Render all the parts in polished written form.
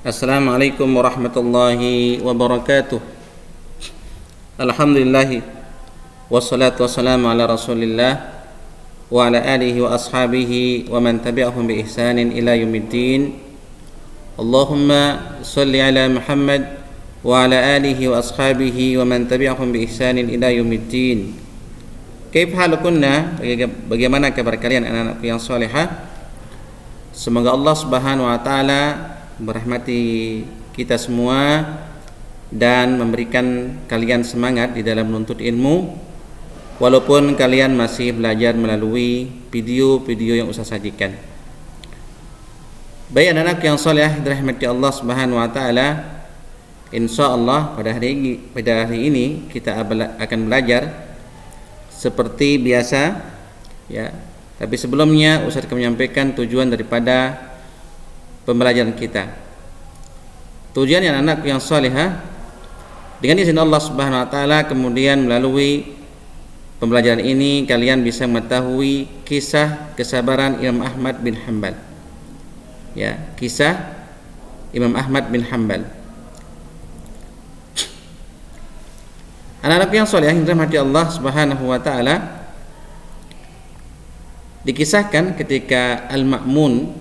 Assalamualaikum warahmatullahi wabarakatuh. Alhamdulillah wassalatu wassalamu ala Rasulillah wa ala alihi wa ashabihi wa man tabi'ahum bi ihsanin ila yaumiddin. Allahumma salli ala Muhammad wa ala alihi wa ashabihi wa man tabi'ahum bi ihsanin ila yaumiddin. Kaif halukunna? Bagaimana kabar kalian anak-anakku yang salihah? Semoga Allah Subhanahu wa taala merahmati kita semua dan memberikan kalian semangat di dalam menuntut ilmu walaupun kalian masih belajar melalui video-video yang Ustaz sajikan. Baik anak-anak yang saleh dirahmati Allah Subhanahu wa taala, insyaallah pada hari ini kita akan belajar seperti biasa ya. Tapi sebelumnya Ustaz akan menyampaikan tujuan daripada pembelajaran kita. Tujuan yang anak yang salihah dengan izin Allah Subhanahu wa taala, kemudian melalui pembelajaran ini kalian bisa mengetahui kisah kesabaran Imam Ahmad bin Hanbal. Ya, kisah Imam Ahmad bin Hanbal. Anak-anak yang salihah yang dirahmati Allah Subhanahu wa taala, dikisahkan ketika Al-Ma'mun,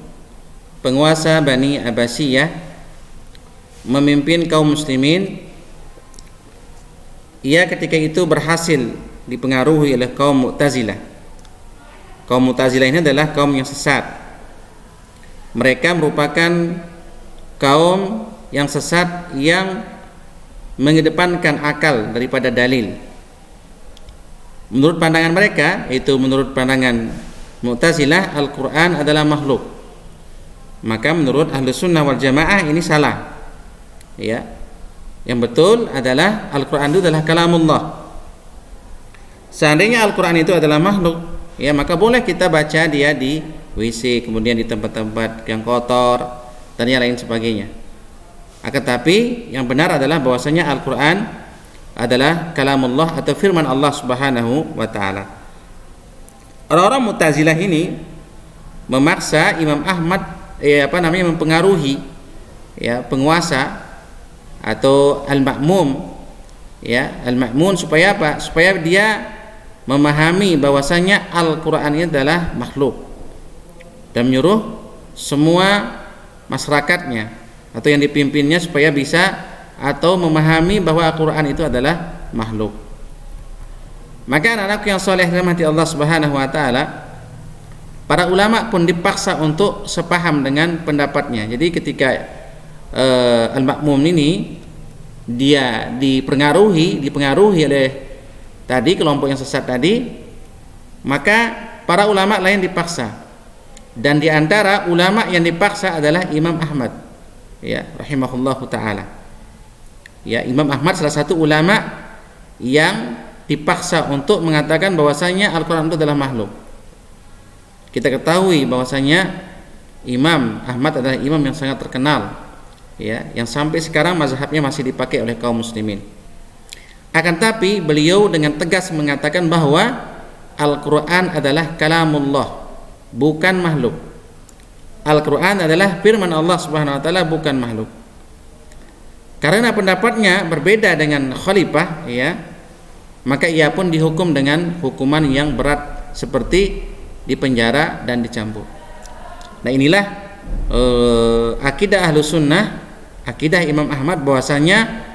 penguasa Bani Abbasiyah, memimpin kaum muslimin. Ia ketika itu berhasil dipengaruhi oleh kaum Mu'tazilah. Kaum Mu'tazilah ini adalah kaum yang sesat. Mereka merupakan kaum yang sesat yang mengedepankan akal daripada dalil. Menurut pandangan mereka, yaitu menurut pandangan Mu'tazilah, Al-Quran adalah makhluk. Maka menurut Ahlus Sunnah wal Jamaah ini salah. Ya. Yang betul adalah Al-Quran itu adalah kalamullah. Seandainya Al-Quran itu adalah makhluk, ya maka boleh kita baca dia di WC, kemudian di tempat-tempat yang kotor dan yang lain sebagainya. Akan tapi yang benar adalah bahwasanya Al-Quran adalah kalamullah atau firman Allah Subhanahu wa taala. Orang-orang Mu'tazilah ini memaksa Imam Ahmad mempengaruhi penguasa atau Al-Ma'mun, Al-Ma'mun supaya apa? Supaya dia memahami bahwasanya Al-Qur'an ini adalah makhluk dan menyuruh semua masyarakatnya atau yang dipimpinnya supaya bisa atau memahami bahwa Al-Qur'an itu adalah makhluk. Maka anak-anak yang saleh dirahmati Allah Subhanahu wa taala, para ulama pun dipaksa untuk sepaham dengan pendapatnya. Jadi ketika Al-Ma'mun ini dia dipengaruhi oleh tadi kelompok yang sesat tadi, maka para ulama lain dipaksa. Dan di antara ulama yang dipaksa adalah Imam Ahmad, ya, rahimahullahu taala. Ya, Imam Ahmad salah satu ulama yang dipaksa untuk mengatakan bahwasanya Al-Qur'an itu adalah makhluk. Kita ketahui bahwasanya Imam Ahmad adalah imam yang sangat terkenal, ya, yang sampai sekarang mazhabnya masih dipakai oleh kaum muslimin. Akan tapi beliau dengan tegas mengatakan bahwa Al-Quran adalah kalamullah, bukan makhluk. Al-Quran adalah firman Allah Subhanahu wa taala, bukan makhluk. Karena pendapatnya berbeda dengan khalifah, ya, maka ia pun dihukum dengan hukuman yang berat seperti dipenjara dan dicambuk. Nah, inilah akidah Ahlus Sunnah, akidah Imam Ahmad, bahwasanya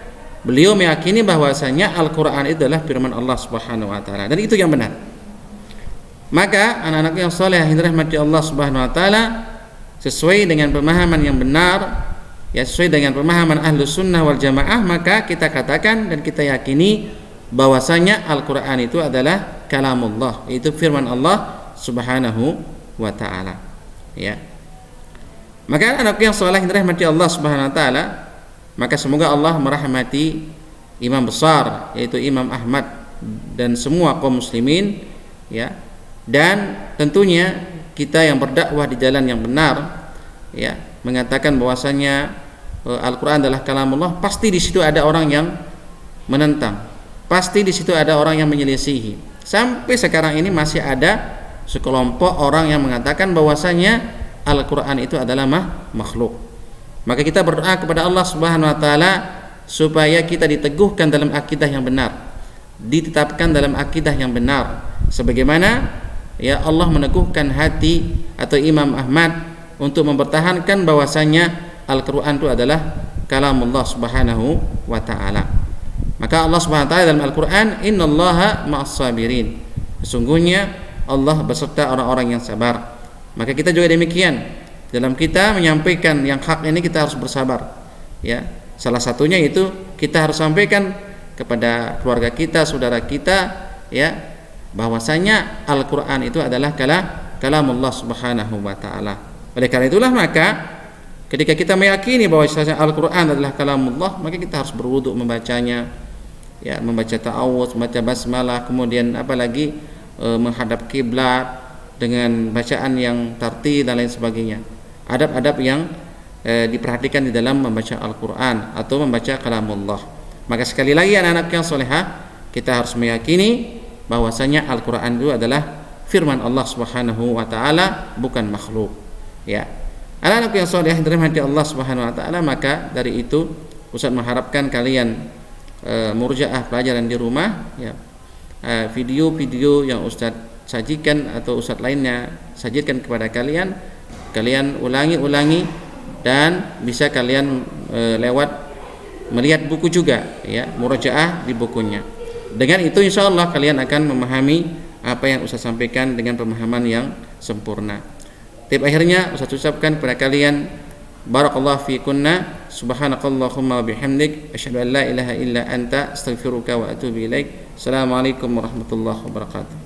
beliau meyakini bahwasanya Al-Qur'an itu adalah firman Allah Subhanahu wa taala dan itu yang benar. Maka anak-anak yang saleh yang dirahmati Allah Subhanahu wa taala, sesuai dengan pemahaman yang benar, ya, sesuai dengan pemahaman Ahlus Sunnah wal Jamaah, maka kita katakan dan kita yakini bahwasanya Al-Qur'an itu adalah kalamullah, yaitu firman Allah Subhanahu wa taala, ya. Maka anak yang saleh yang dirahmati Allah Subhanahu wa taala, maka semoga Allah merahmati imam besar yaitu Imam Ahmad dan semua kaum muslimin, ya. Dan tentunya kita yang berdakwah di jalan yang benar, ya, mengatakan bahwasanya Al-Qur'an adalah kalamullah, pasti di situ ada orang yang menentang. Pasti di situ ada orang yang menyelisihi. Sampai sekarang ini masih ada sekelompok orang yang mengatakan bahwasanya Al-Quran itu adalah makhluk. Maka kita berdoa kepada Allah Subhanahu wa taala supaya kita diteguhkan dalam akidah yang benar, ditetapkan dalam akidah yang benar, sebagaimana ya Allah meneguhkan hati atau Imam Ahmad untuk mempertahankan bahwasanya Al-Qur'an itu adalah kalamullah Subhanahu wa taala. Maka Allah Subhanahu wa taala dalam Al-Qur'an, innallaha ma'as sabirin, sesungguhnya Allah beserta orang-orang yang sabar. Maka kita juga demikian, dalam kita menyampaikan yang hak ini kita harus bersabar, ya. Salah satunya itu kita harus sampaikan kepada keluarga kita, saudara kita, ya, bahwasanya Al-Qur'an itu adalah kalamullah Subhanahu wa taala. Oleh karena itulah maka ketika kita meyakini bahwasanya Al-Qur'an adalah kalamullah, maka kita harus berwudu membacanya, ya, membaca ta'awudz, membaca basmalah, kemudian apalagi menghadap kiblat dengan bacaan yang tartil dan lain sebagainya. Adab-adab yang diperhatikan di dalam membaca Al-Qur'an atau membaca kalamullah. Maka sekali lagi anak-anak yang solehah, kita harus meyakini bahwasanya Al-Qur'an itu adalah firman Allah Subhanahu wa taala, bukan makhluk. Ya. Anak-anak yang soleh yang dirahmati Allah Subhanahu wa taala, maka dari itu Ustaz mengharapkan kalian murjaah pelajaran di rumah, ya. Video-video yang Ustaz sajikan atau Ustaz lainnya sajikan kepada kalian, kalian ulangi dan bisa kalian lewat melihat buku juga, ya, murajaah di bukunya. Dengan itu insyaallah kalian akan memahami apa yang Ustaz sampaikan dengan pemahaman yang sempurna. Tip akhirnya Ustaz ucapkan kepada kalian, barakallahu fiikunna, subhanakallahumma bihamdik, asyhadu an la ilaha illa anta, astaghfiruka wa atubu ilaik. Assalamualaikum warahmatullahi wabarakatuh.